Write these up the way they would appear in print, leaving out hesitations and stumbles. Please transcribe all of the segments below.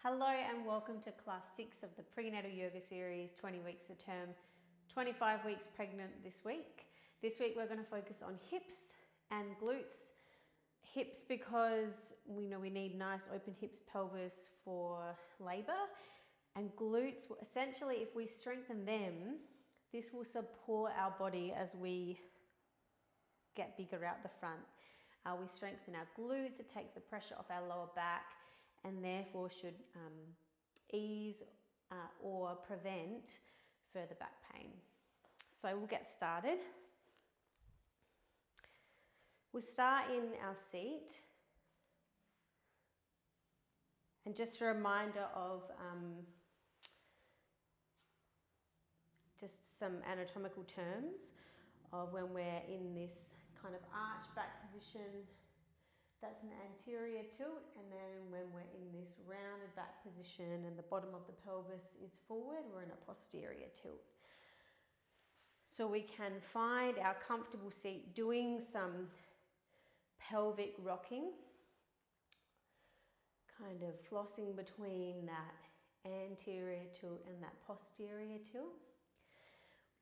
Hello and welcome to class 6 of the Prenatal Yoga series, 20 weeks to term, 25 weeks pregnant this week. This week we're going to focus on hips and glutes. Hips because we know we need nice open hips, pelvis for labour. And glutes, essentially if we strengthen them, this will support our body as we get bigger out the front. We strengthen our glutes, it takes the pressure off our lower back, and therefore should ease or prevent further back pain. So we'll get started. We'll start in our seat. And just a reminder of just some anatomical terms of when we're in this kind of arched back position. That's an anterior tilt, and then when we're in this rounded back position and the bottom of the pelvis is forward, we're in a posterior tilt. So we can find our comfortable seat doing some pelvic rocking, kind of flossing between that anterior tilt and that posterior tilt.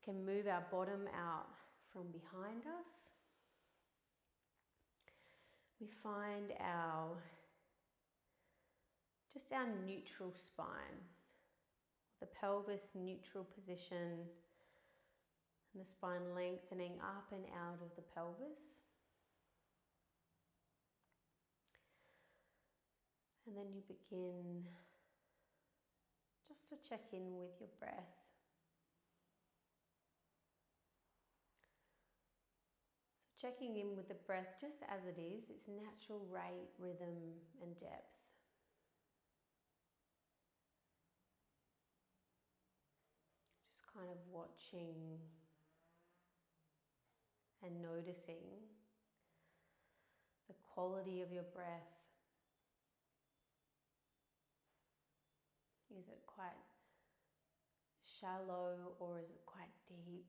We can move our bottom out from behind us. We find our neutral spine, the pelvis neutral position, and the spine lengthening up and out of the pelvis. And then you begin just to check in with your breath. Checking in with the breath just as it is, its natural rate, rhythm and depth. Just kind of watching and noticing the quality of your breath. Is it quite shallow or is it quite deep?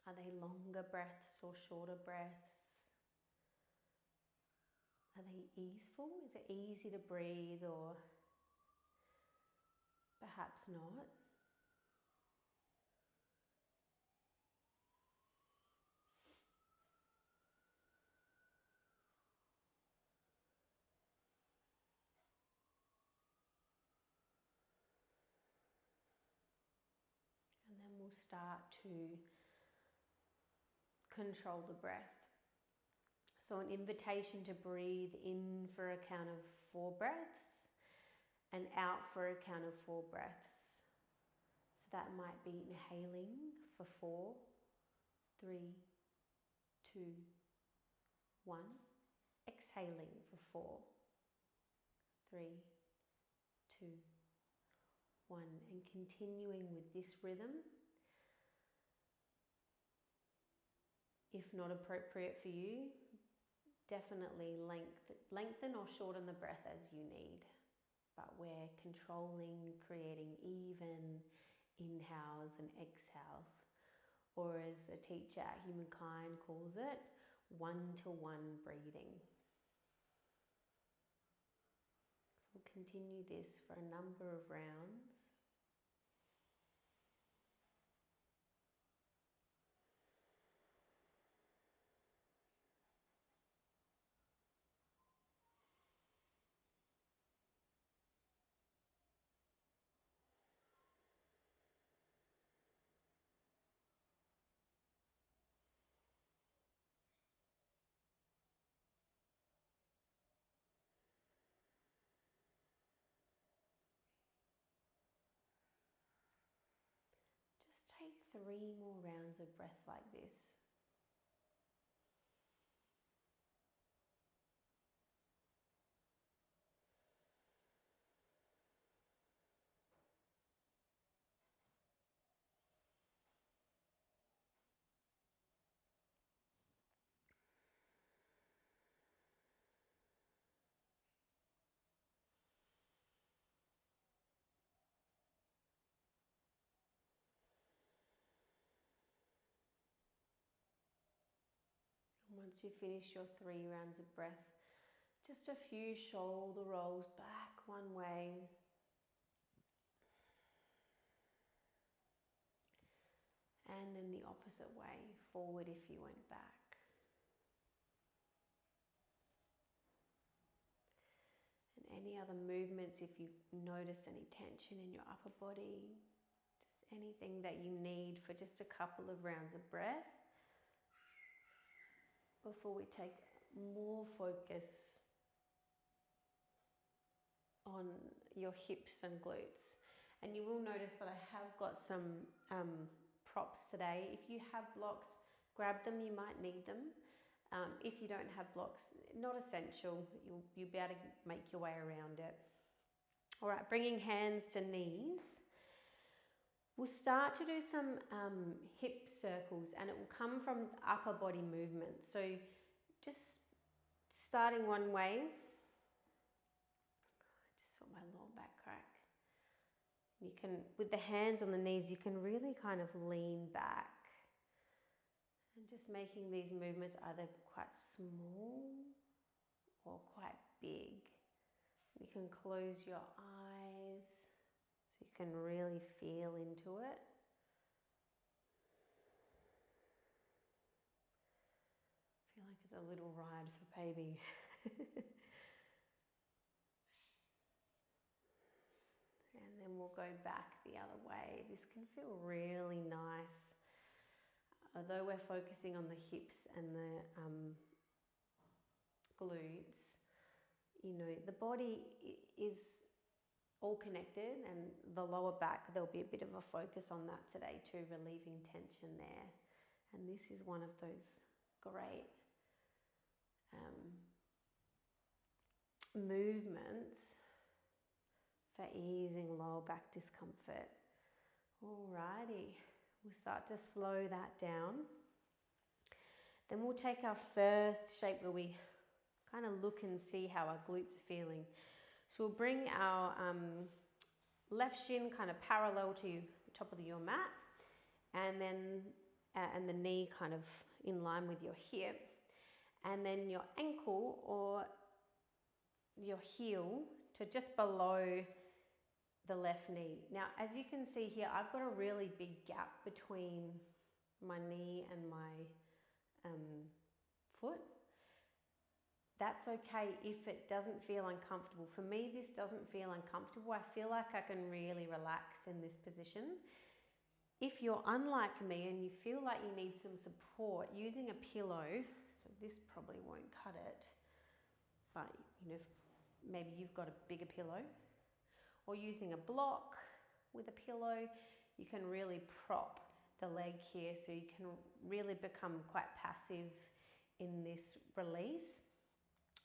Are they longer breaths or shorter breaths? Are they easeful? Is it easy to breathe or perhaps not? And then we'll start to control the breath. So an invitation to breathe in for a count of 4 breaths and out for a count of 4 breaths. So that might be inhaling for 4, 3, 2, 1. Exhaling for 4, 3, 2, 1. And continuing with this rhythm. If not appropriate for you, definitely lengthen or shorten the breath as you need. But we're controlling, creating even inhales and exhales. Or as a teacher at Humankind calls it, 1-to-1 breathing. So we'll continue this for a number of rounds. Just take 3 more rounds of breath like this. Once you finish your 3 rounds of breath, just a few shoulder rolls back one way. And then the opposite way, forward if you went back. And any other movements, if you notice any tension in your upper body, just anything that you need for just a couple of rounds of breath before we take more focus on your hips and glutes. And you will notice that I have got some props today. If you have blocks, grab them, you might need them. If you don't have blocks, not essential, you'll be able to make your way around it. All right, bringing hands to knees. We'll start to do some hip circles, and it will come from upper body movement. So just starting one way. Just felt my lower back crack. You can, with the hands on the knees, you can really kind of lean back. And just making these movements either quite small or quite big. You can close your eyes so you can really feel into it. I feel like it's a little ride for baby. And then we'll go back the other way. This can feel really nice. Although we're focusing on the hips and the glutes, you know, the body is all connected, and the lower back, there'll be a bit of a focus on that today too, relieving tension there. And this is one of those great movements for easing lower back discomfort. Alrighty. We'll start to slow that down. Then we'll take our first shape where we kind of look and see how our glutes are feeling. So we'll bring our left shin kind of parallel to the top of your mat, and then and the knee kind of in line with your hip, and then your ankle or your heel to just below the left knee. Now, as you can see here, I've got a really big gap between my knee and my foot. That's okay if it doesn't feel uncomfortable. For me, this doesn't feel uncomfortable. I feel like I can really relax in this position. If you're unlike me and you feel like you need some support, using a pillow, so this probably won't cut it, but you know, maybe you've got a bigger pillow, or using a block with a pillow, you can really prop the leg here so you can really become quite passive in this release.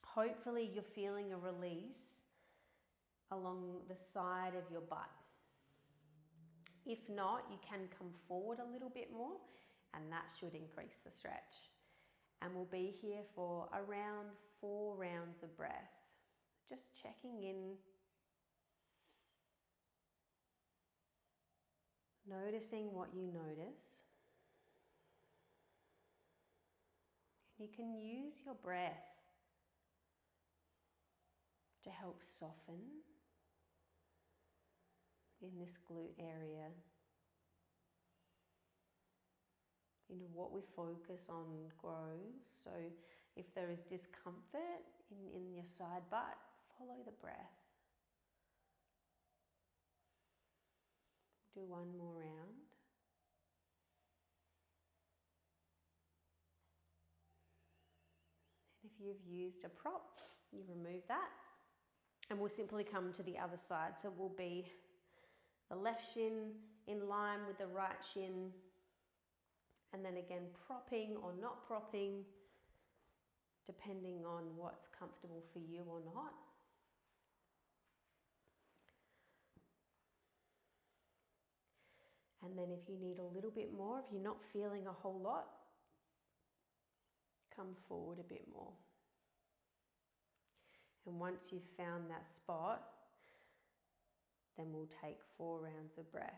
Hopefully you're feeling a release along the side of your butt. If not, you can come forward a little bit more, and that should increase the stretch. And we'll be here for around 4 rounds of breath. Just checking in. Noticing what you notice. You can use your breath to help soften in this glute area. You know, what we focus on grows. So if there is discomfort in your side butt, follow the breath. Do one more round. And if you've used a prop, you remove that. And we'll simply come to the other side. So we'll be the left shin in line with the right shin. And then again, propping or not propping, depending on what's comfortable for you or not. And then if you need a little bit more, if you're not feeling a whole lot, come forward a bit more. And once you've found that spot, then we'll take 4 rounds of breath.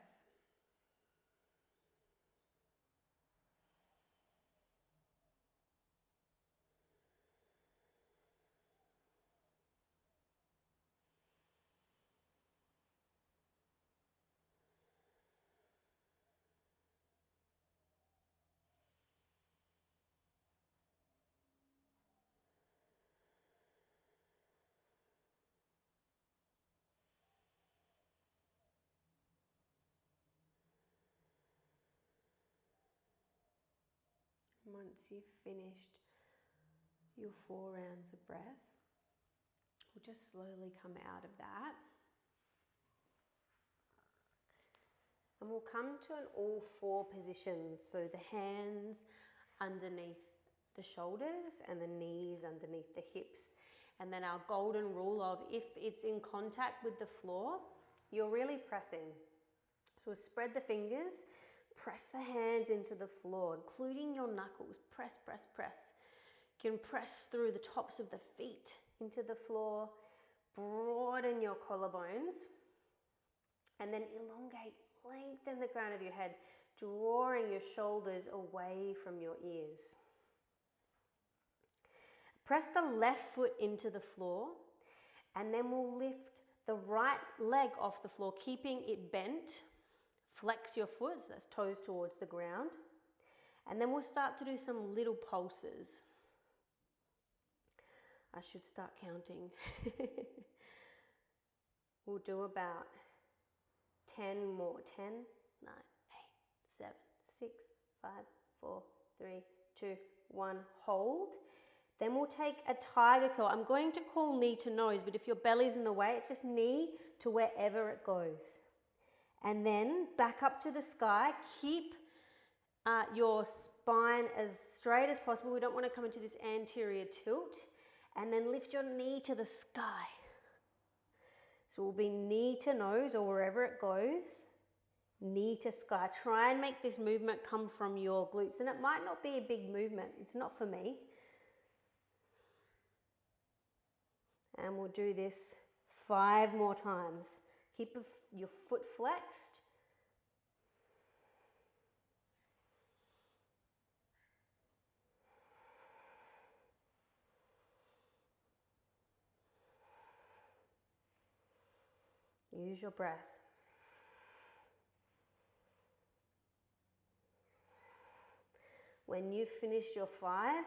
once you've finished your 4 rounds of breath, we'll just slowly come out of that. And we'll come to an all 4 position. So the hands underneath the shoulders and the knees underneath the hips. And then our golden rule of, if it's in contact with the floor, you're really pressing. So we'll spread the fingers, press the hands into the floor, including your knuckles. Press, press, press. You can press through the tops of the feet into the floor, broaden your collarbones, and then elongate, lengthen the crown of your head, drawing your shoulders away from your ears. Press the left foot into the floor, and then we'll lift the right leg off the floor, keeping it bent. Flex your foot, so that's toes towards the ground. And then we'll start to do some little pulses. I should start counting. We'll do about 10 more. 10, 9, 8, 7, 6, 5, 4, 3, 2, 1. Hold. Then we'll take a tiger curl. I'm going to call knee to nose, but if your belly's in the way, it's just knee to wherever it goes. And then back up to the sky. Keep your spine as straight as possible. We don't want to come into this anterior tilt. And then lift your knee to the sky. So we'll be knee to nose or wherever it goes. Knee to sky. Try and make this movement come from your glutes. And it might not be a big movement. It's not for me. And we'll do this 5 more times. Keep your foot flexed. Use your breath. When you've finished your 5,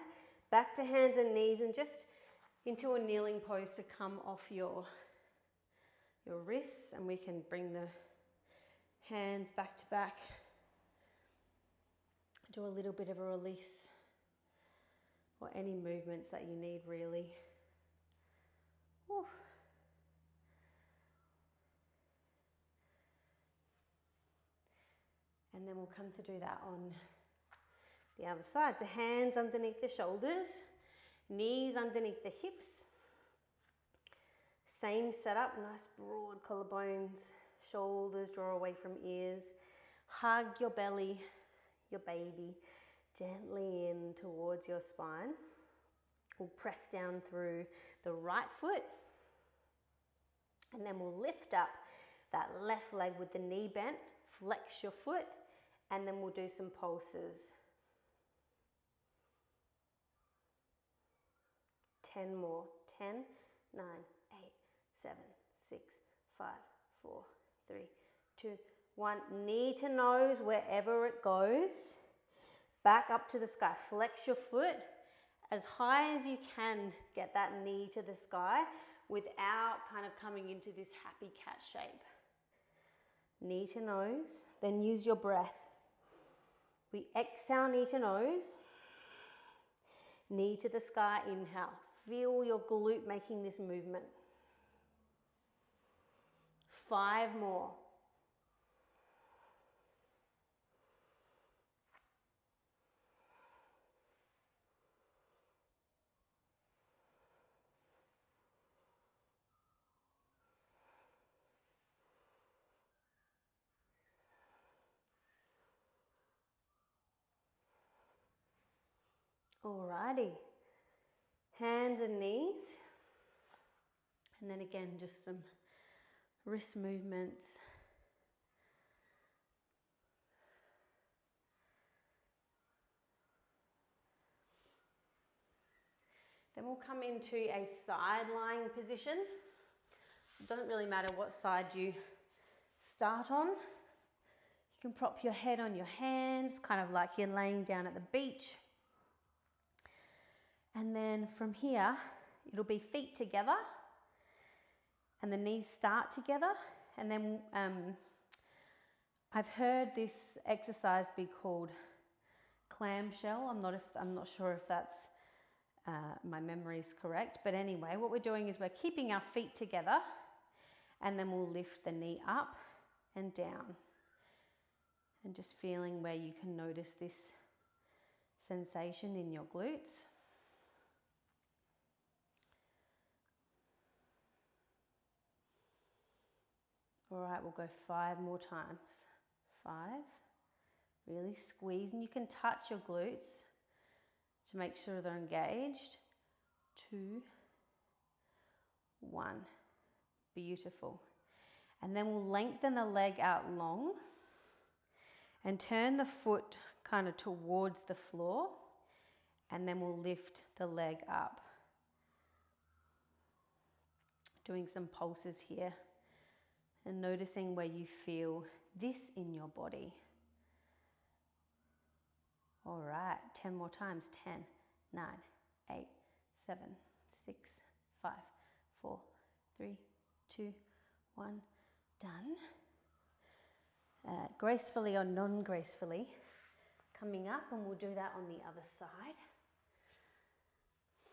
back to hands and knees and just into a kneeling pose to come off your wrists, and we can bring the hands back to back. Do a little bit of a release or any movements that you need really. Whew. And then we'll come to do that on the other side. So hands underneath the shoulders, knees underneath the hips. Same setup, nice broad collarbones, shoulders draw away from ears. Hug your belly, your baby, gently in towards your spine. We'll press down through the right foot, and then we'll lift up that left leg with the knee bent, flex your foot, and then we'll do some pulses. 10 more. 10, 9, 8, 7, 6, 5, 4, 3, 2, 1. Knee to nose wherever it goes. Back up to the sky. Flex your foot as high as you can. Get that knee to the sky without kind of coming into this happy cat shape. Knee to nose. Then use your breath. We exhale, knee to nose. Knee to the sky, inhale. Feel your glute making this movement. 5 more. Alrighty. Hands and knees. And then again, just some wrist movements. Then we'll come into a side lying position. It doesn't really matter what side you start on. You can prop your head on your hands, kind of like you're laying down at the beach. And then from here, it'll be feet together and the knees start together. And then I've heard this exercise be called clamshell. I'm not sure if that's my memory is correct, but anyway, what we're doing is we're keeping our feet together, and then we'll lift the knee up and down, and just feeling where you can notice this sensation in your glutes. All right, we'll go 5 more times. 5, really squeeze, and you can touch your glutes to make sure they're engaged. 2, 1, beautiful. And then we'll lengthen the leg out long and turn the foot kind of towards the floor, and then we'll lift the leg up. Doing some pulses here and noticing where you feel this in your body. All right, 10 more times. 10, 9, 8, 7, 6, 5, 4, 3, 2, 1, done. Gracefully or non-gracefully, coming up, and we'll do that on the other side. So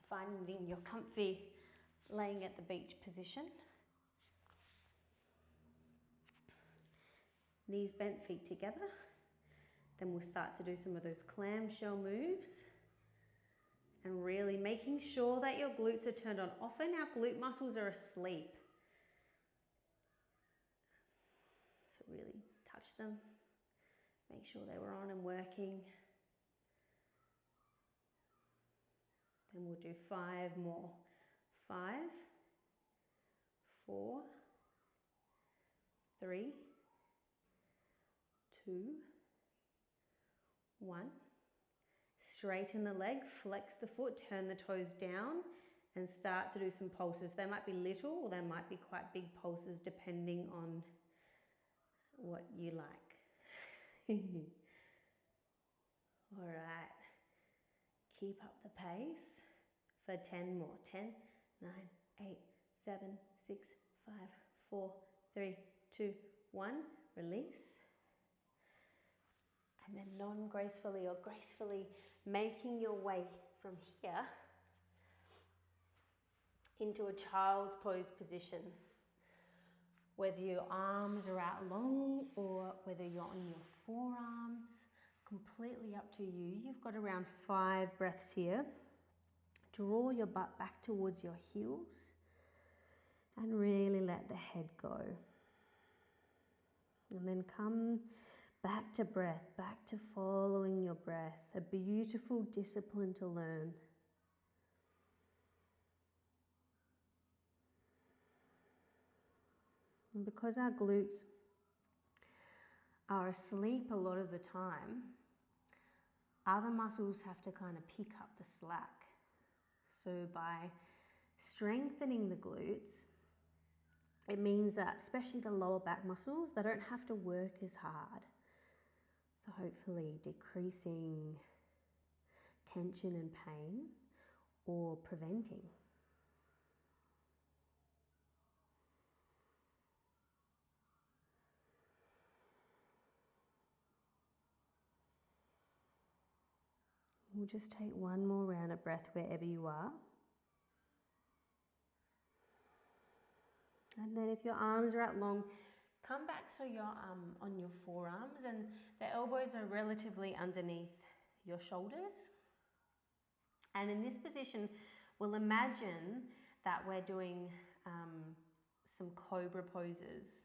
finding your comfy laying at the beach position. Knees bent, feet together. Then we'll start to do some of those clamshell moves, and really making sure that your glutes are turned on. Often our glute muscles are asleep. So really touch them, make sure they were on and working. Then we'll do 5 more. 5, 4, 3, 2, 1. Straighten the leg, flex the foot, turn the toes down, and start to do some pulses. They might be little or they might be quite big pulses depending on what you like. All right, keep up the pace for 10 more. 10, 9, 8, 7, 6, 5, 4, 3, 2, 1. Release. And then non-gracefully or gracefully making your way from here into a child's pose position. Whether your arms are out long or whether you're on your forearms, completely up to you. You've got around 5 breaths here. Draw your butt back towards your heels and really let the head go. And then come back to breath, back to following your breath. A beautiful discipline to learn. And because our glutes are asleep a lot of the time, other muscles have to kind of pick up the slack. So by strengthening the glutes, it means that especially the lower back muscles, they don't have to work as hard. So hopefully decreasing tension and pain or preventing. We'll just take one more round of breath wherever you are. And then if your arms are out long, come back so you're on your forearms and the elbows are relatively underneath your shoulders. And in this position, we'll imagine that we're doing some cobra poses.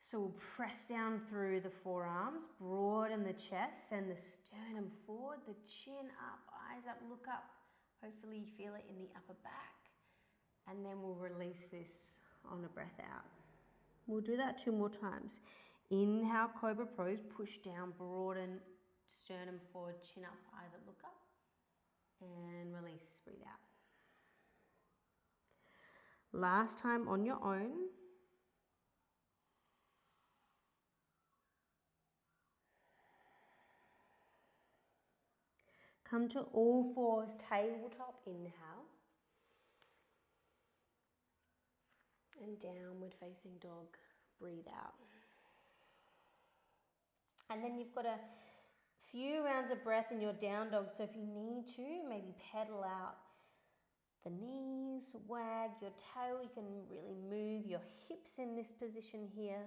So we'll press down through the forearms, broaden the chest, send the sternum forward, the chin up, eyes up, look up. Hopefully you feel it in the upper back. And then we'll release this on a breath out. We'll do that 2 more times. Inhale, cobra pose, push down, broaden, sternum forward, chin up, eyes up, look up. And release, breathe out. Last time on your own. Come to all fours, tabletop inhale. And downward facing dog, breathe out. And then you've got a few rounds of breath in your down dog. So if you need to, maybe pedal out the knees, wag your tail. You can really move your hips in this position here.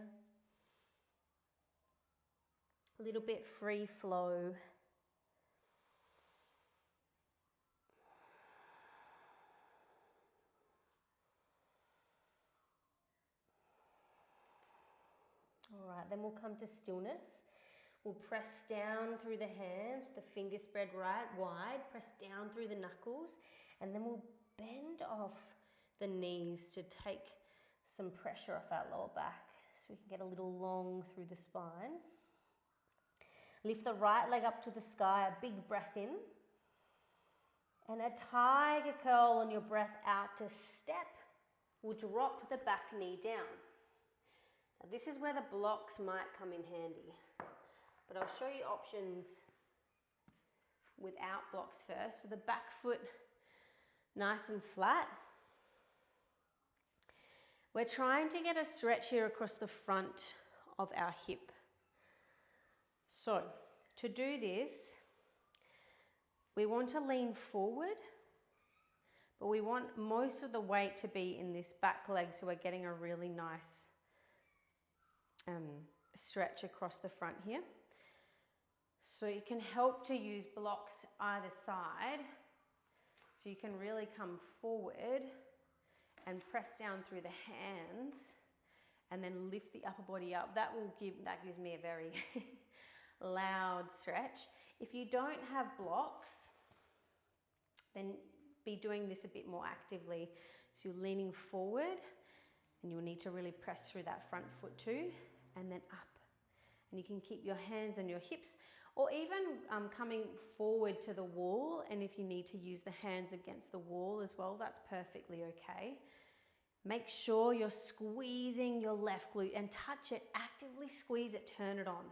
A little bit free flow. All right, then we'll come to stillness. We'll press down through the hands, the fingers spread right wide, press down through the knuckles, and then we'll bend off the knees to take some pressure off our lower back so we can get a little long through the spine. Lift the right leg up to the sky, a big breath in, and a tiger curl on your breath out to step. We'll drop the back knee down. Now this is where the blocks might come in handy, but I'll show you options without blocks first. So the back foot nice and flat. We're trying to get a stretch here across the front of our hip. So to do this, we want to lean forward, but we want most of the weight to be in this back leg, so we're getting a really nice stretch across the front here. So you can help to use blocks either side, so you can really come forward and press down through the hands and then lift the upper body up. That gives me a very loud stretch. If you don't have blocks, then be doing this a bit more actively. So you're leaning forward and you'll need to really press through that front foot too, and then up. And you can keep your hands on your hips, or even coming forward to the wall, and if you need to use the hands against the wall as well, that's perfectly okay. Make sure you're squeezing your left glute and touch it, actively squeeze it, turn it on.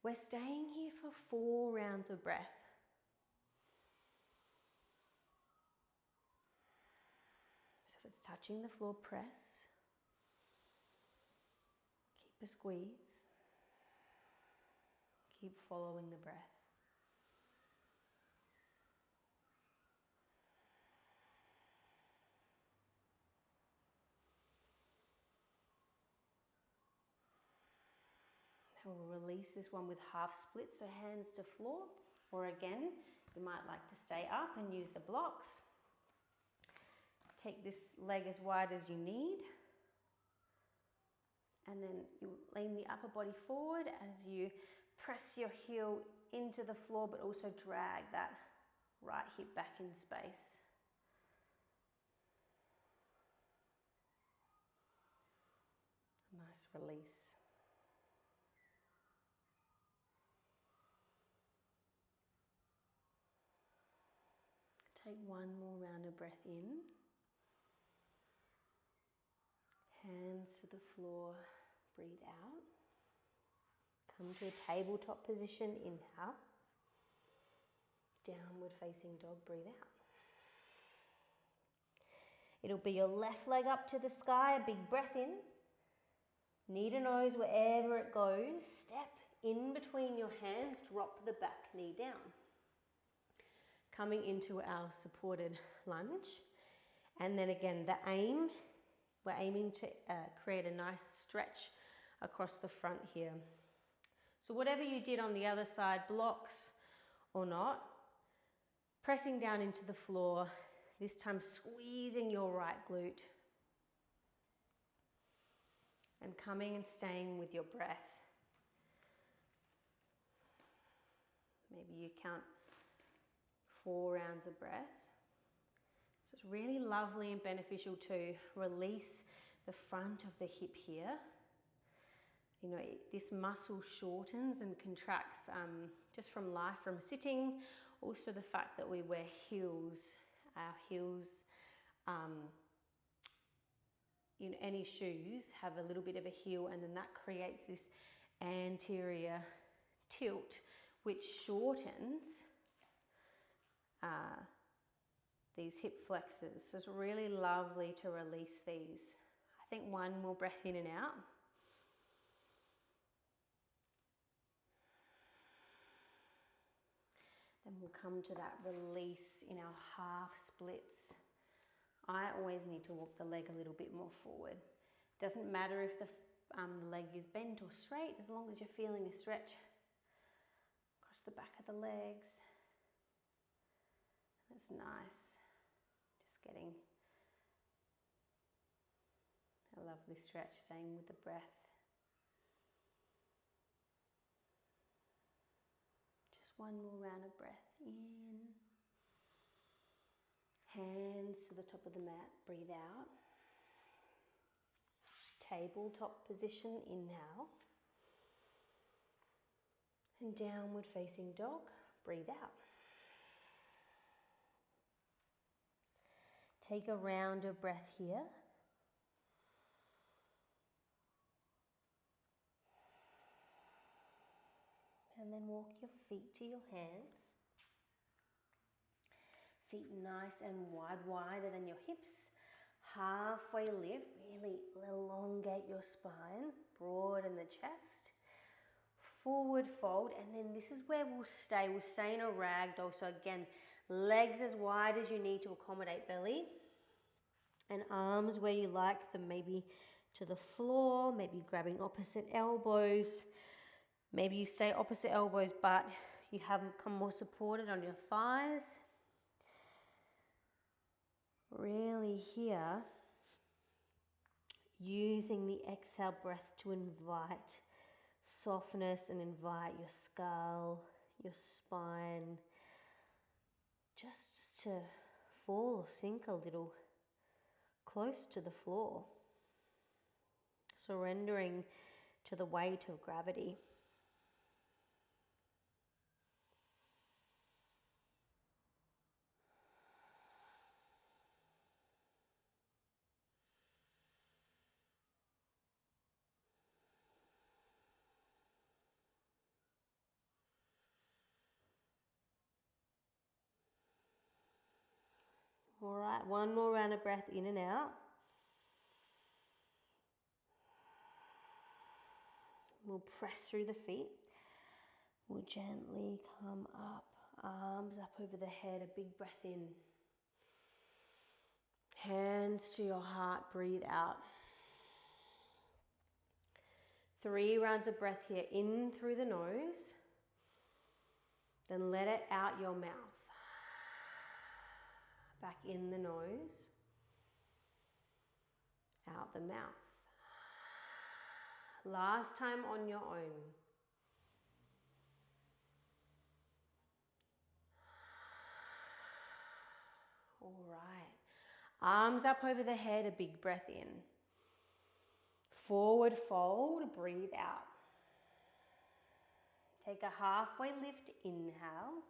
We're staying here for 4 rounds of breath. So if it's touching the floor, press. Keep a squeeze. Keep following the breath. We'll release this one with half splits, so hands to floor, or again, you might like to stay up and use the blocks. Take this leg as wide as you need, and then you lean the upper body forward as you press your heel into the floor, but also drag that right hip back in space. Nice release. Take one more round of breath in. Hands to the floor, breathe out. Come to a tabletop position, inhale. Downward facing dog, breathe out. It'll be your left leg up to the sky, a big breath in. Knee to nose wherever it goes. Step in between your hands, drop the back knee down. Coming into our supported lunge. And then again, we're aiming to create a nice stretch across the front here. So whatever you did on the other side, blocks or not, pressing down into the floor, this time squeezing your right glute. And coming and staying with your breath. Maybe you count 4 rounds of breath. So it's really lovely and beneficial to release the front of the hip here. You know, this muscle shortens and contracts just from life, from sitting. Also the fact that we wear heels. Our heels, any shoes have a little bit of a heel, and then that creates this anterior tilt, which shortens these hip flexors. So it's really lovely to release these. I think one more breath in and out. And we'll come to that release in our half splits. I always need to walk the leg a little bit more forward. Doesn't matter if the leg is bent or straight, as long as you're feeling a stretch across the back of the legs. That's nice. Just getting a lovely stretch, same with the breath. Just one more round of breath in. Hands to the top of the mat, breathe out. Tabletop position, inhale. And downward facing dog, breathe out. Take a round of breath here. And then walk your feet to your hands. Feet nice and wide, wider than your hips. Halfway lift, really elongate your spine, broaden the chest. Forward fold, and then this is where we'll stay. We'll stay in a ragdoll. So again, legs as wide as you need to accommodate belly. And arms where you like them, maybe to the floor, maybe grabbing opposite elbows. Maybe you stay opposite elbows, but you have them come more supported on your thighs. Really here, using the exhale breath to invite softness and invite your skull, your spine, just to fall or sink a little closer to the floor. Surrendering to the weight of gravity. All right, one more round of breath in and out. We'll press through the feet. We'll gently come up, arms up over the head, a big breath in. Hands to your heart, breathe out. 3 rounds of breath here, in through the nose, then let it out your mouth. Back in the nose, out the mouth. Last time on your own. All right. Arms up over the head, a big breath in. Forward fold, breathe out. Take a halfway lift, inhale.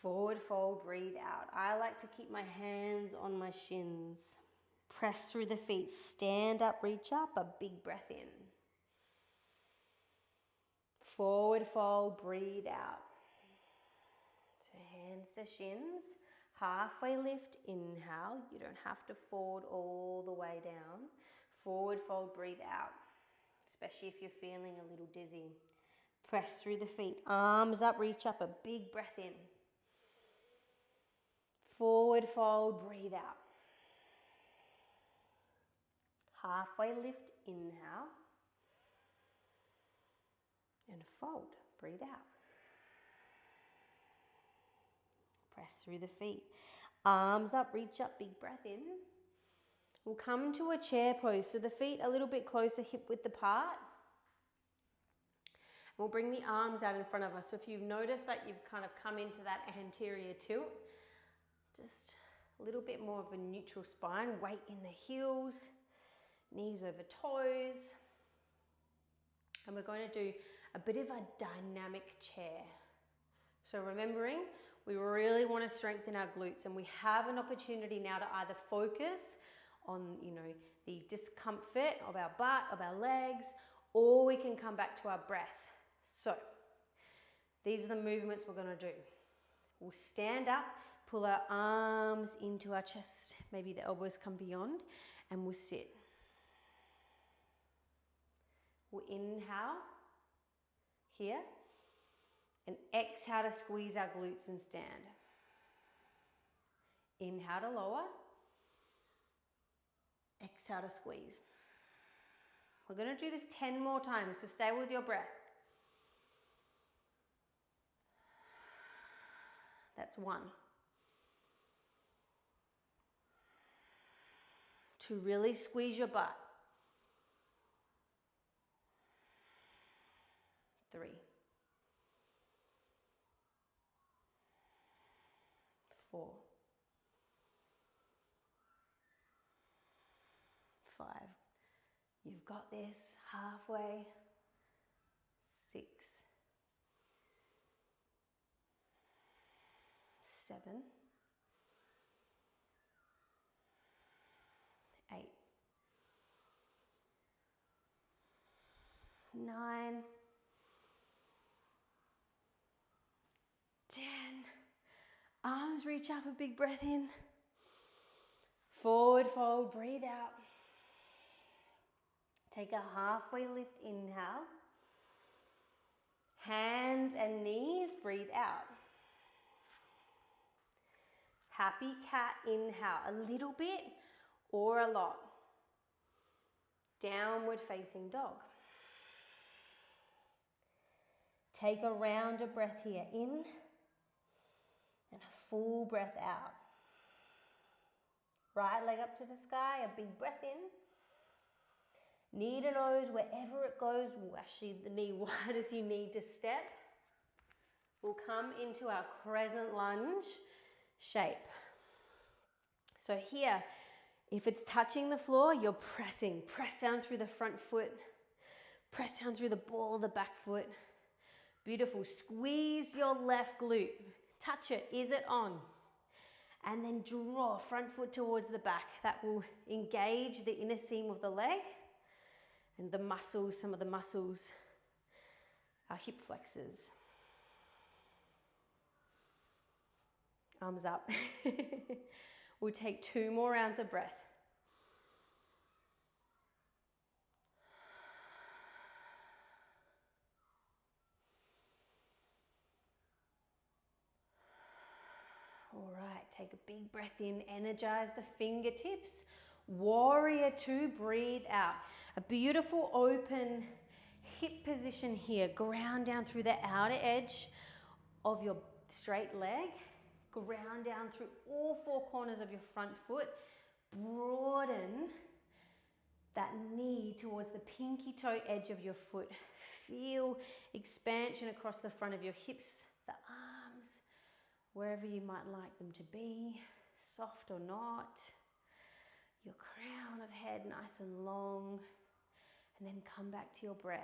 Forward fold, breathe out. I like to keep my hands on my shins. Press through the feet, stand up, reach up, a big breath in. Forward fold, breathe out. So hands to shins, halfway lift, inhale. You don't have to fold all the way down. Forward fold, breathe out, especially if you're feeling a little dizzy. Press through the feet, arms up, reach up, a big breath in. Forward fold, breathe out. Halfway lift, inhale. And fold, breathe out. Press through the feet. Arms up, reach up, big breath in. We'll come to a chair pose. So the feet a little bit closer, hip width apart. We'll bring the arms out in front of us. So if you've noticed that you've kind of come into that anterior tilt, just a little bit more of a neutral spine, weight in the heels, knees over toes. And we're going to do a bit of a dynamic chair. So remembering, we really want to strengthen our glutes, and we have an opportunity now to either focus on, the discomfort of our butt, of our legs, or we can come back to our breath. So these are the movements we're going to do. We'll stand up, pull our arms into our chest, maybe the elbows come beyond, and we'll sit. We'll inhale here, And exhale to squeeze our glutes and stand. Inhale to lower. Exhale to squeeze. We're going to do this 10 more times, so stay with your breath. That's 1. To really squeeze your butt. 3. 4. 5. You've got this. Halfway. 6. 7. 8. 9. 10. Arms reach up, a big breath in. Forward fold, breathe out. Take a halfway lift, inhale. Hands and knees, breathe out. Happy cat, inhale, a little bit or a lot. Downward facing dog. Take a round of breath here, in and a full breath out. Right leg up to the sky, a big breath in. Knee to nose, wherever it goes, actually the knee wide as you need to step. We'll come into our crescent lunge shape. So here, if it's touching the floor, you're pressing. Press down through the front foot. Press down through the ball of the back foot. Beautiful. Squeeze your left glute. Touch it. Is it on? And then draw front foot towards the back. That will engage the inner seam of the leg and the muscles, some of the muscles, our hip flexors. Arms up. We'll take 2 more rounds of breath. All right, take a big breath in, energize the fingertips. Warrior 2, breathe out. A beautiful open hip position here. Ground down through the outer edge of your straight leg. Ground down through all 4 corners of your front foot. Broaden that knee towards the pinky toe edge of your foot. Feel expansion across the front of your hips, the arms, wherever you might like them to be, soft or not. Your crown of head nice and long, and then come back to your breath.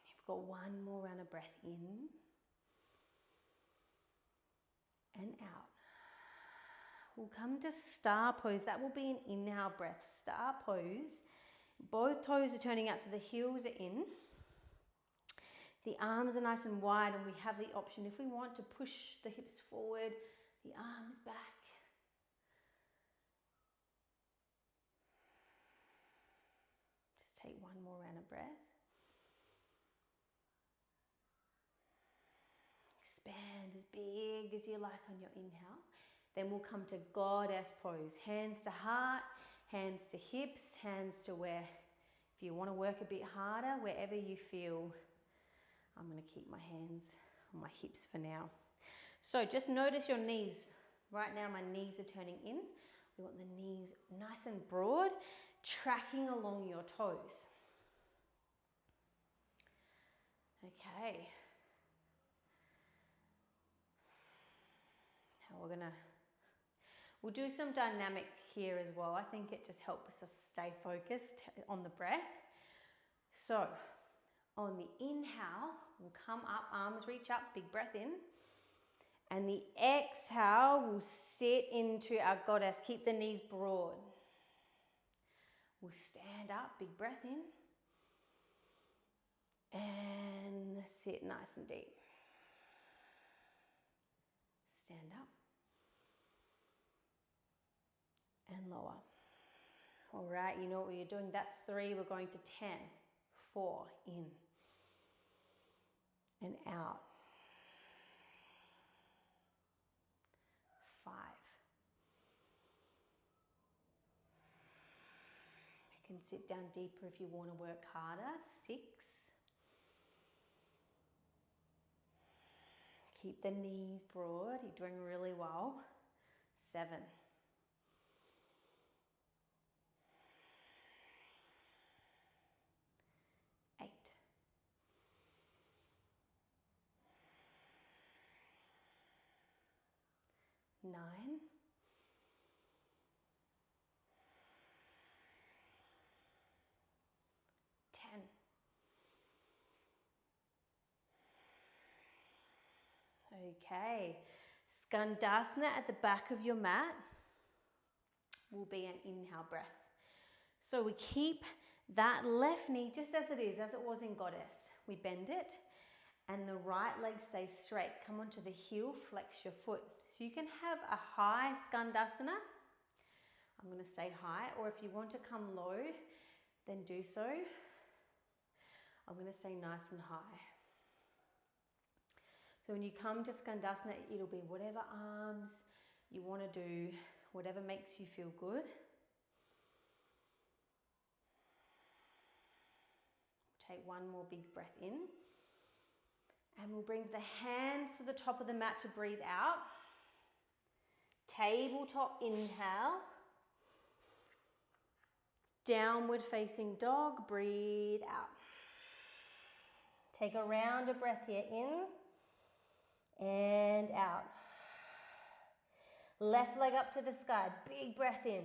You've got 1 more round of breath in and out. We'll come to star pose. That will be an inhale breath. Star pose. Both toes are turning out, so the heels are in. The arms are nice and wide, and we have the option, if we want, to push the hips forward, the arms back. Just take 1 more round of breath. Expand as big as you like on your inhale. Then we'll come to goddess pose. Hands to heart, hands to hips, hands to where, if you want to work a bit harder, wherever you feel. I'm going to keep my hands on my hips for now. So just notice your knees. Right now my knees are turning in. We want the knees nice and broad, tracking along your toes. Okay. Now we'll do some dynamic here as well. I think it just helps us stay focused on the breath. So on the inhale, we'll come up, arms reach up, big breath in. And the exhale, we'll sit into our goddess. Keep the knees broad. We'll stand up, big breath in. And sit nice and deep. Stand stand up. And lower. All right, you know what you're doing. That's 3. We're going to 10. 4, in and out. 5. You can sit down deeper if you want to work harder. 6. Keep the knees broad. You're doing really well. 7. 8. 9. 10. Okay, Skandasana at the back of your mat will be an inhale breath. So we keep that left knee just as it is, as it was in Goddess. We bend it and the right leg stays straight. Come onto the heel, flex your foot. So you can have a high Skandasana. I'm going to stay high, or if you want to come low, then do so. I'm going to stay nice and high. So when you come to Skandasana, it'll be whatever arms you want to do, whatever makes you feel good. Take one more big breath in. And we'll bring the hands to the top of the mat to breathe out. Tabletop inhale. Downward facing dog, breathe out. Take a round of breath here, in and out. Left leg up to the sky, big breath in.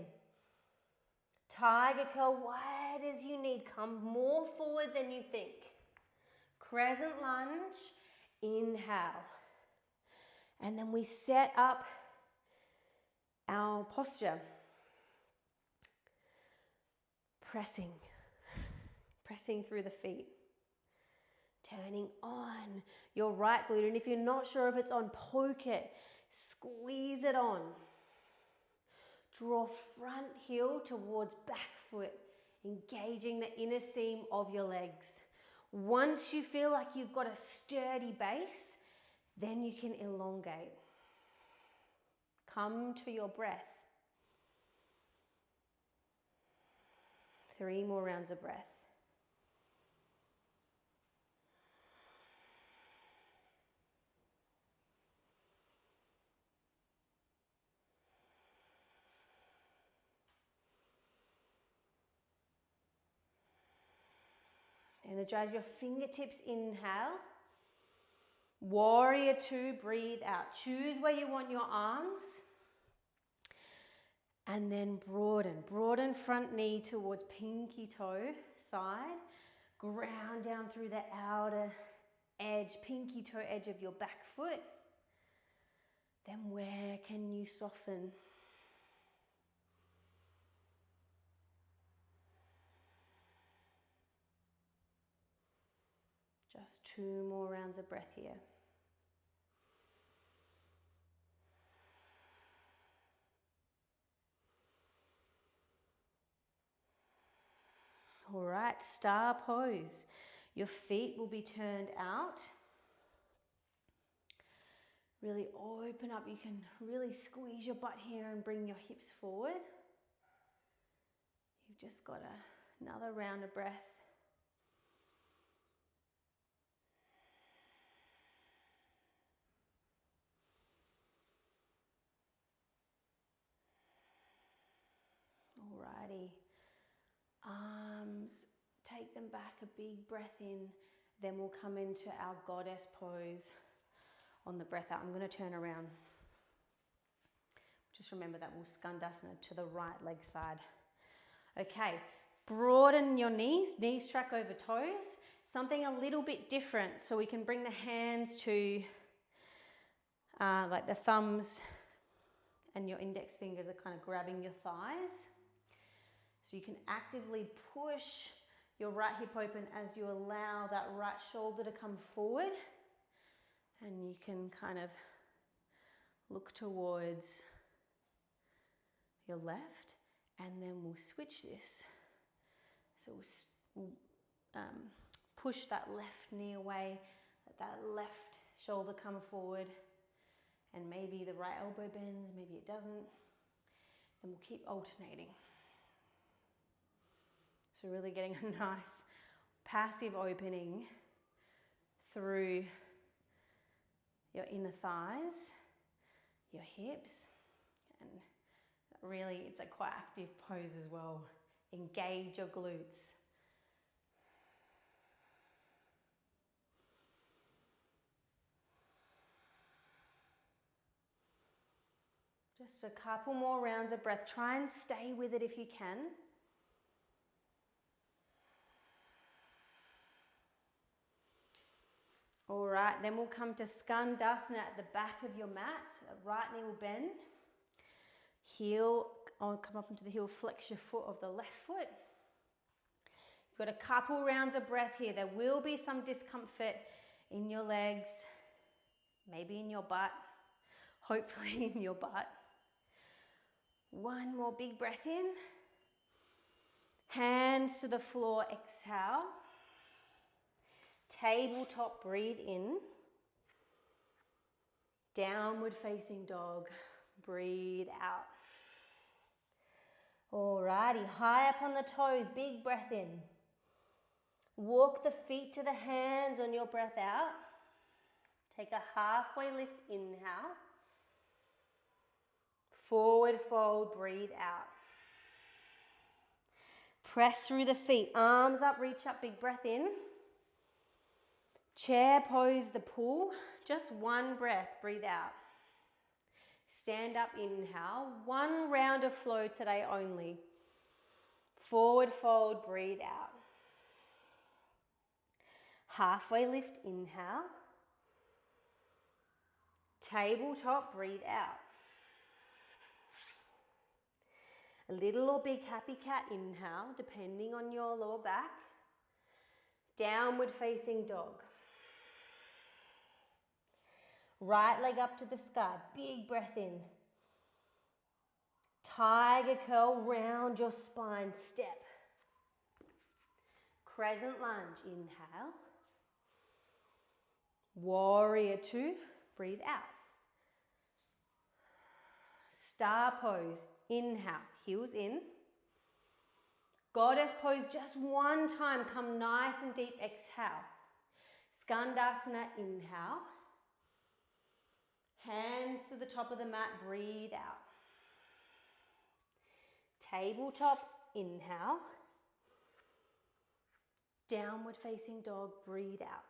Tiger curl, wide as you need, come more forward than you think. Crescent lunge, inhale. And then we set up our posture. Pressing through the feet. Turning on your right glute. And if you're not sure if it's on, poke it. Squeeze it on. Draw front heel towards back foot, engaging the inner seam of your legs. Once you feel like you've got a sturdy base, then you can elongate. Come to your breath. 3 more rounds of breath. Energize your fingertips, inhale. Warrior 2, breathe out. Choose where you want your arms. And then broaden front knee towards pinky toe side. Ground down through the outer edge, pinky toe edge of your back foot. Then where can you soften? Just 2 more rounds of breath here. All right, star pose. Your feet will be turned out. Really open up. You can really squeeze your butt here and bring your hips forward. You've just got another round of breath. Alrighty. Arms, take them back, a big breath in. Then we'll come into our goddess pose on the breath out. I'm going to turn around. Just remember that we'll Skandasana to the right leg side. Okay, broaden your knees track over toes. Something a little bit different, so we can bring the hands to like the thumbs and your index fingers are kind of grabbing your thighs. So you can actively push your right hip open as you allow that right shoulder to come forward. And you can kind of look towards your left, and then we'll switch this. So we'll push that left knee away, let that left shoulder come forward, and maybe the right elbow bends, maybe it doesn't. Then we'll keep alternating. So really getting a nice passive opening through your inner thighs, your hips, and really it's a quite active pose as well. Engage your glutes. Just a couple more rounds of breath. Try and stay with it if you can. All right, then we'll come to Skandasana at the back of your mat. Right knee will bend. Heel, I'll come up into the heel, flex your foot of the left foot. You've got a couple rounds of breath here. There will be some discomfort in your legs, maybe in your butt, hopefully in your butt. One more big breath in. Hands to the floor, exhale. Tabletop, breathe in. Downward facing dog, breathe out. Alrighty, high up on the toes, big breath in. Walk the feet to the hands on your breath out. Take a halfway lift, inhale. Forward fold, breathe out. Press through the feet, arms up, reach up, big breath in. Chair pose, the pull, just one breath, breathe out. Stand up, inhale. One round of flow today only. Forward fold, breathe out. Halfway lift, inhale. Tabletop, breathe out. A little or big happy cat, inhale, depending on your lower back. Downward facing dog. Right leg up to the sky, big breath in. Tiger curl, round your spine, step. Crescent lunge, inhale. Warrior two, breathe out. Star pose, inhale, heels in. Goddess pose just one time, come nice and deep, exhale. Skandasana, inhale. Hands to the top of the mat, breathe out. Tabletop, inhale. Downward facing dog, breathe out.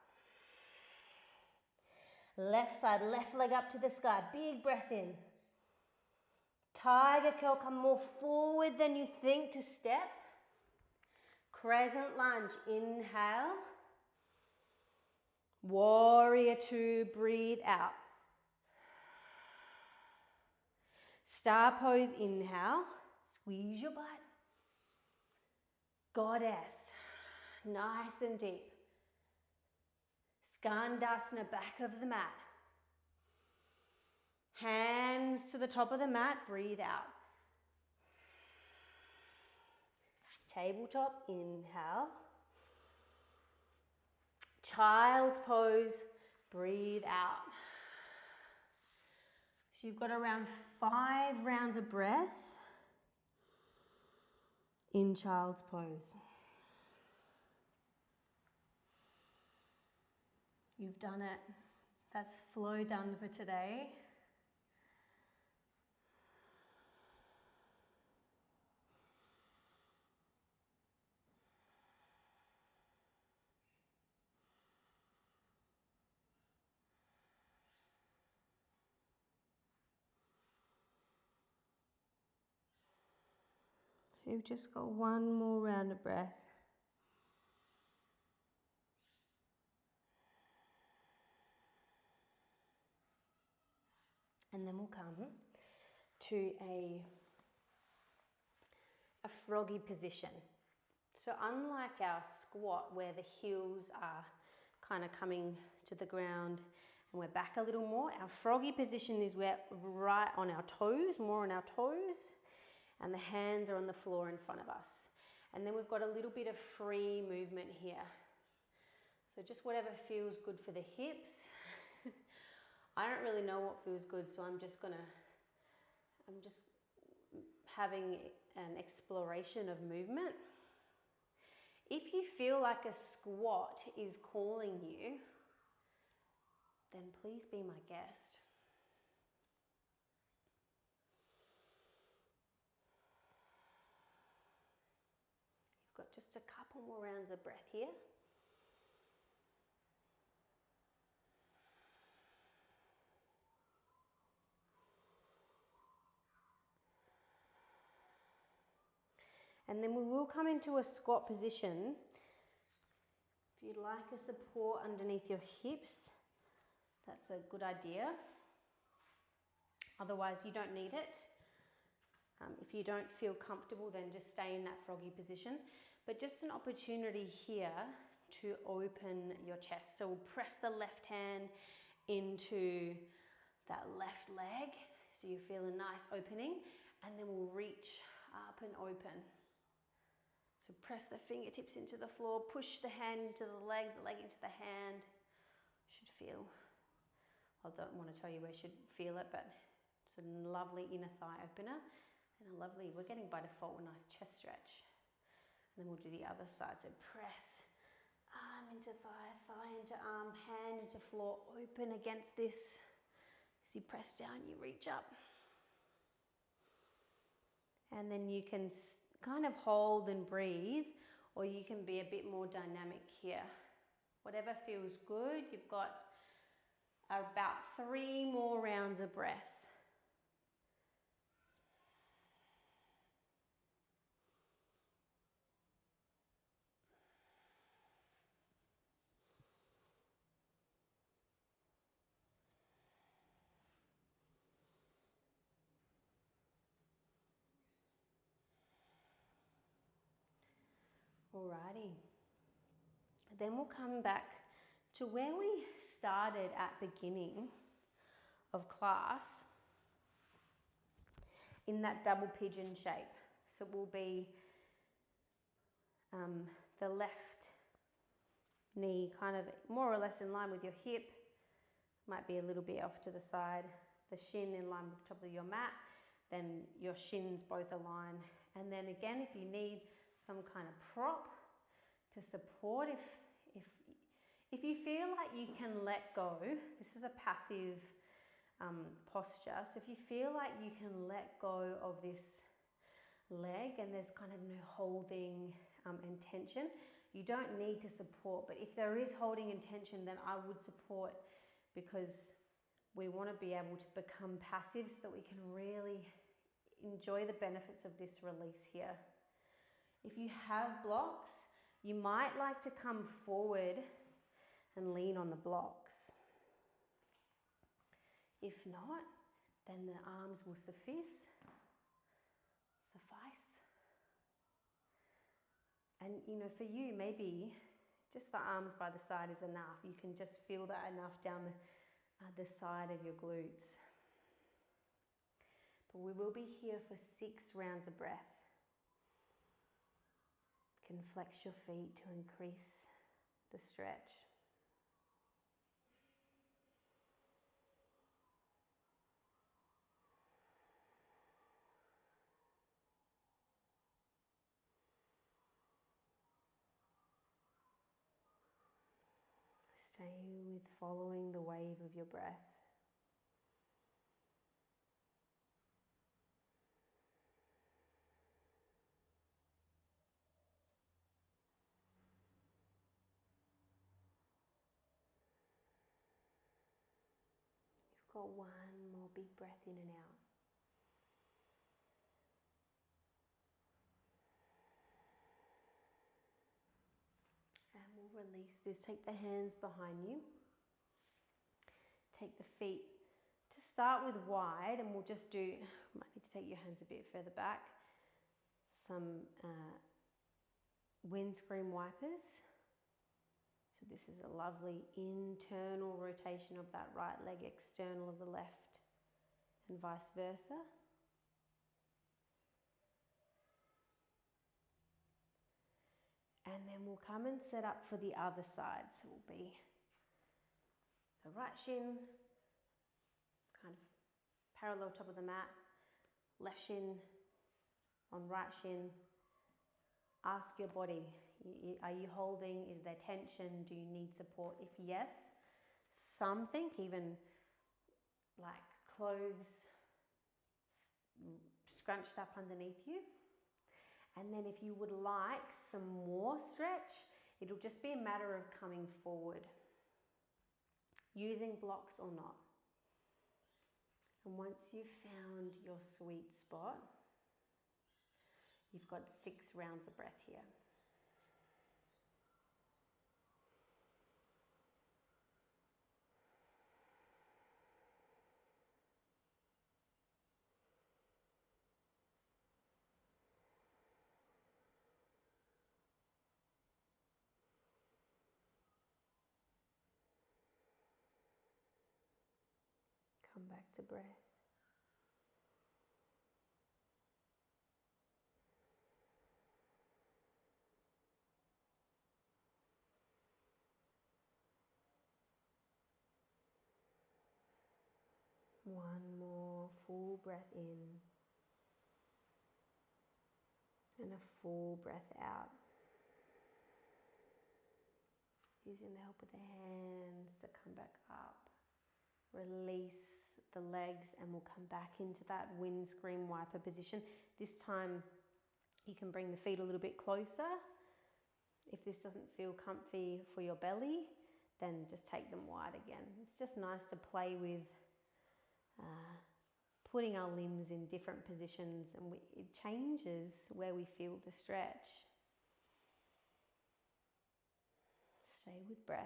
Left side, left leg up to the sky, big breath in. Tiger curl, come more forward than you think to step. Crescent lunge, inhale. Warrior two, breathe out. Star pose, inhale. Squeeze your butt. Goddess, nice and deep. Skandasana, back of the mat. Hands to the top of the mat, breathe out. Tabletop, inhale. Child's pose, breathe out. So you've got around 5 rounds of breath in child's pose. You've done it. That's flow done for today. So you've just got one more round of breath. And then we'll come to a froggy position. So unlike our squat where the heels are kind of coming to the ground And we're back a little more. Our froggy position is we're right on our toes, more on our toes, and the hands are on the floor in front of us. And then we've got a little bit of free movement here. So just whatever feels good for the hips. I don't really know what feels good, so I'm just having an exploration of movement. If you feel like a squat is calling you, then please be my guest. You've got just a couple more rounds of breath here. And then we will come into a squat position. If you'd like a support underneath your hips, that's a good idea. Otherwise, you don't need it. If you don't feel comfortable, then just stay in that froggy position. But just an opportunity here to open your chest. So we'll press the left hand into that left leg. So you feel a nice opening, and then we'll reach up and open. So press the fingertips into the floor, push the hand into the leg into the hand. Should feel, I don't want to tell you where you should feel it, but it's a lovely inner thigh opener and a lovely, we're getting by default a nice chest stretch. And then we'll do the other side. So press arm into thigh, thigh into arm, hand into floor, open against this. As you press down, you reach up. And then you can kind of hold and breathe, or you can be a bit more dynamic here. Whatever feels good. You've got about 3 more rounds of breath. Alrighty, then we'll come back to where we started at the beginning of class in that double pigeon shape. So it will be the left knee kind of more or less in line with your hip, might be a little bit off to the side, the shin in line with the top of your mat, then your shins both align. And then again, if you need some kind of prop to support, if you feel like you can let go, this is a passive posture, so if you feel like you can let go of this leg and there's kind of no holding and tension, you don't need to support. But if there is holding and tension, then I would support, because we want to be able to become passive so that we can really enjoy the benefits of this release here. If you have blocks, you might like to come forward and lean on the blocks. If not, then the arms will suffice. And for you, maybe just the arms by the side is enough. You can just feel that enough down the side of your glutes. But we will be here for 6 rounds of breath. You can flex your feet to increase the stretch. Stay with following the wave of your breath. You've got one more big breath in and out. And we'll release this. Take the hands behind you. Take the feet to start with wide, and we'll just do, might need to take your hands a bit further back, some windscreen wipers So this is a lovely internal rotation of that right leg, external of the left, and vice versa. And then we'll come and set up for the other side. So it will be the right shin, kind of parallel top of the mat, left shin on right shin. Ask your body, are you holding? Is there tension? Do you need support? If yes, something, even like clothes scrunched up underneath you. And then if you would like some more stretch, it'll just be a matter of coming forward, using blocks or not. And once you've found your sweet spot, you've got 6 rounds of breath here. Come back to breath. One more full breath in and a full breath out. Using the help of the hands to come back up. Release the legs and we'll come back into that windscreen wiper position. This time you can bring the feet a little bit closer. If this doesn't feel comfy for your belly, then just take them wide again. It's just nice to play with putting our limbs in different positions, and it changes where we feel the stretch. Stay with breath.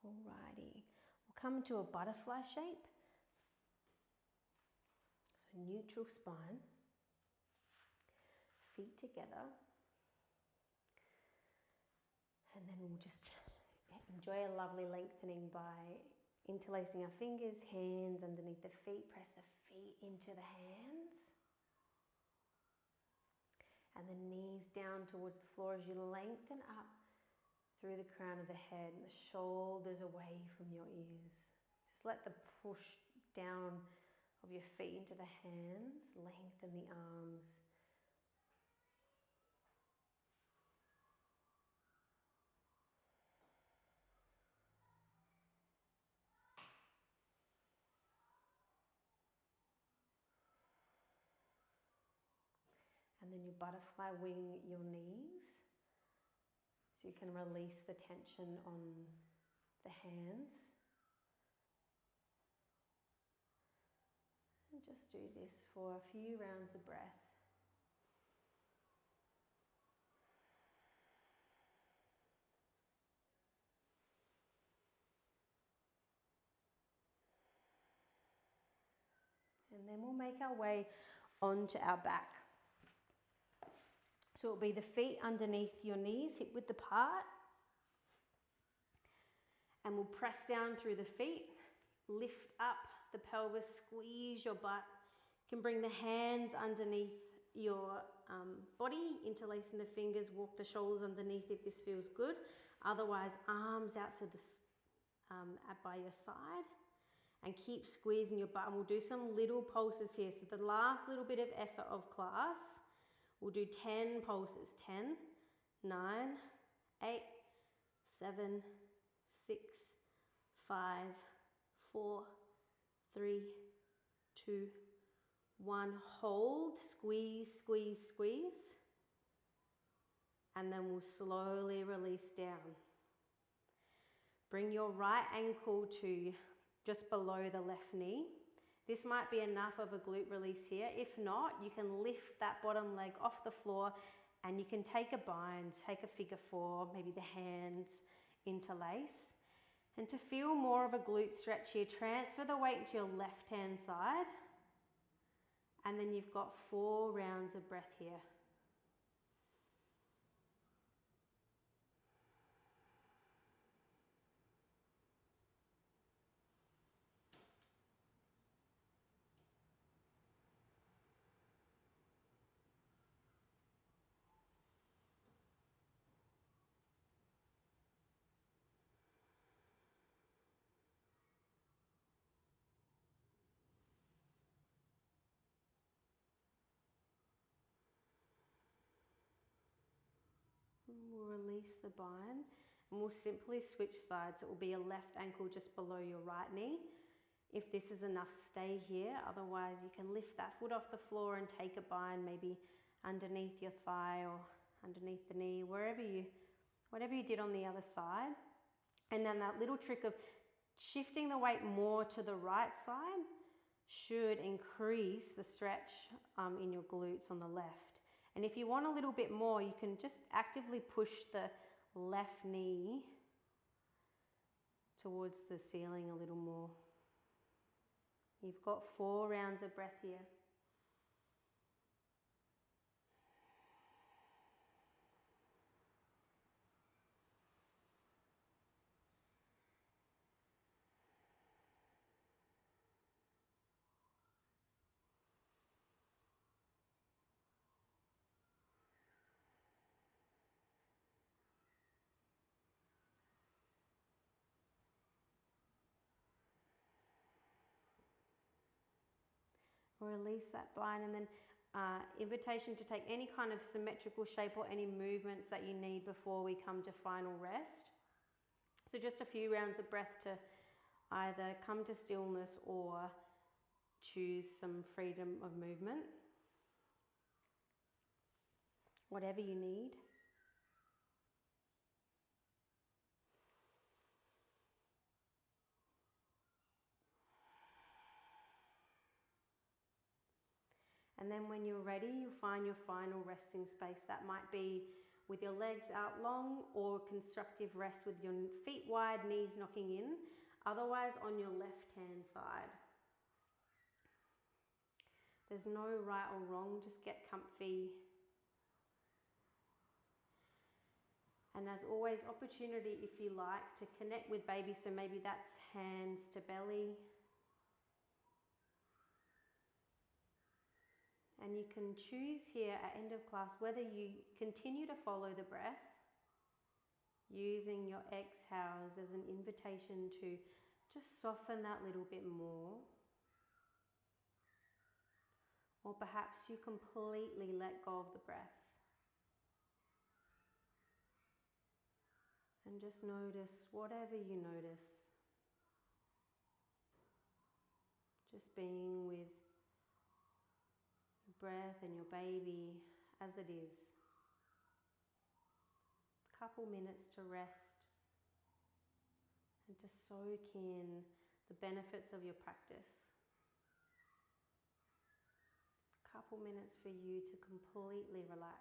Alrighty, we'll come into a butterfly shape. So neutral spine, feet together, and then we'll just enjoy a lovely lengthening by interlacing our fingers, hands underneath the feet, press the feet into the hands, and the knees down towards the floor as you lengthen up through the crown of the head and the shoulders away from your ears. Just let the push down of your feet into the hands, lengthen the arms. And then you butterfly wing your knees so you can release the tension on the hands. And just do this for a few rounds of breath. And then we'll make our way onto our back. So it'll be the feet underneath your knees, hip width apart. And we'll press down through the feet, lift up the pelvis, squeeze your butt. You can bring the hands underneath your body, interlacing the fingers, walk the shoulders underneath if this feels good. Otherwise, arms out to the by your side. And keep squeezing your butt. And we'll do some little pulses here. So the last little bit of effort of class, we'll do 10 pulses. 10, 9, 8, 7, 6, 5, 4, 3, 2, 1. Hold, squeeze, squeeze, squeeze. And then we'll slowly release down. Bring your right ankle to just below the left knee. This might be enough of a glute release here. If not, you can lift that bottom leg off the floor and you can take a bind, take a figure 4, maybe the hands interlace. And to feel more of a glute stretch here, transfer the weight to your left hand side. And then you've got 4 rounds of breath here. We'll release the bind and we'll simply switch sides. It will be a left ankle just below your right knee. If this is enough, stay here. Otherwise, you can lift that foot off the floor and take a bind, maybe underneath your thigh or underneath the knee, whatever you did on the other side. And then that little trick of shifting the weight more to the right side should increase the stretch in your glutes on the left. And if you want a little bit more, you can just actively push the left knee towards the ceiling a little more. You've got 4 rounds of breath here. Release that bind, and then invitation to take any kind of symmetrical shape or any movements that you need before we come to final rest. So just a few rounds of breath to either come to stillness or choose some freedom of movement. Whatever you need. And then when you're ready, you'll find your final resting space. That might be with your legs out long or constructive rest with your feet wide, knees knocking in. Otherwise on your left-hand side. There's no right or wrong, just get comfy. And as always, opportunity, if you like, to connect with baby. So maybe that's hands to belly. And you can choose here at end of class whether you continue to follow the breath, using your exhales as an invitation to just soften that little bit more. Or perhaps you completely let go of the breath. And just notice whatever you notice. Just being with your breath and your baby as it is. A couple minutes to rest and to soak in the benefits of your practice. A couple minutes for you to completely relax.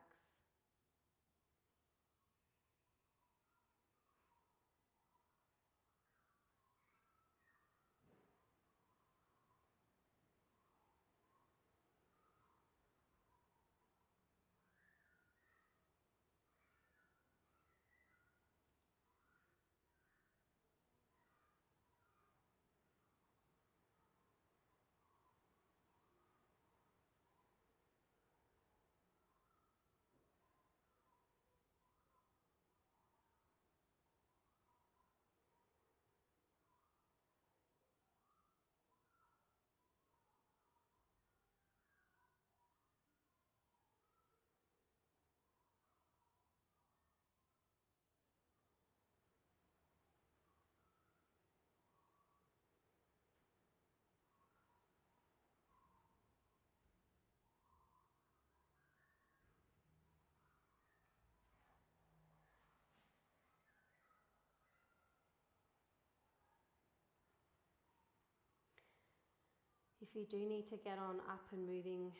If you do need to get on up and moving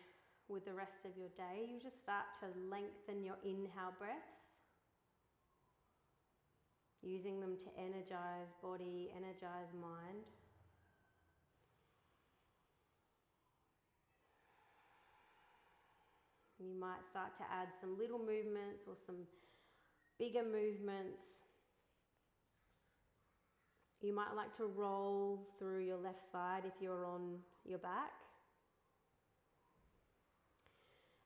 with the rest of your day, you just start to lengthen your inhale breaths, using them to energize body, energize mind. You might start to add some little movements or some bigger movements. You might like to roll through your left side if you're on your back.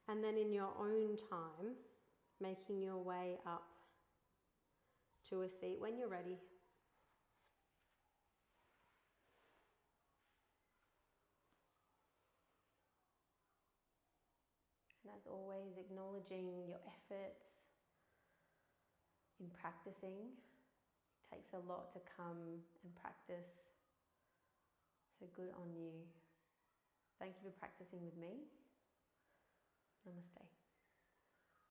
And then in your own time, making your way up to a seat when you're ready. And as always, acknowledging your efforts, in practicing. It takes a lot to come and practice. So good on you. Thank you for practicing with me. Namaste.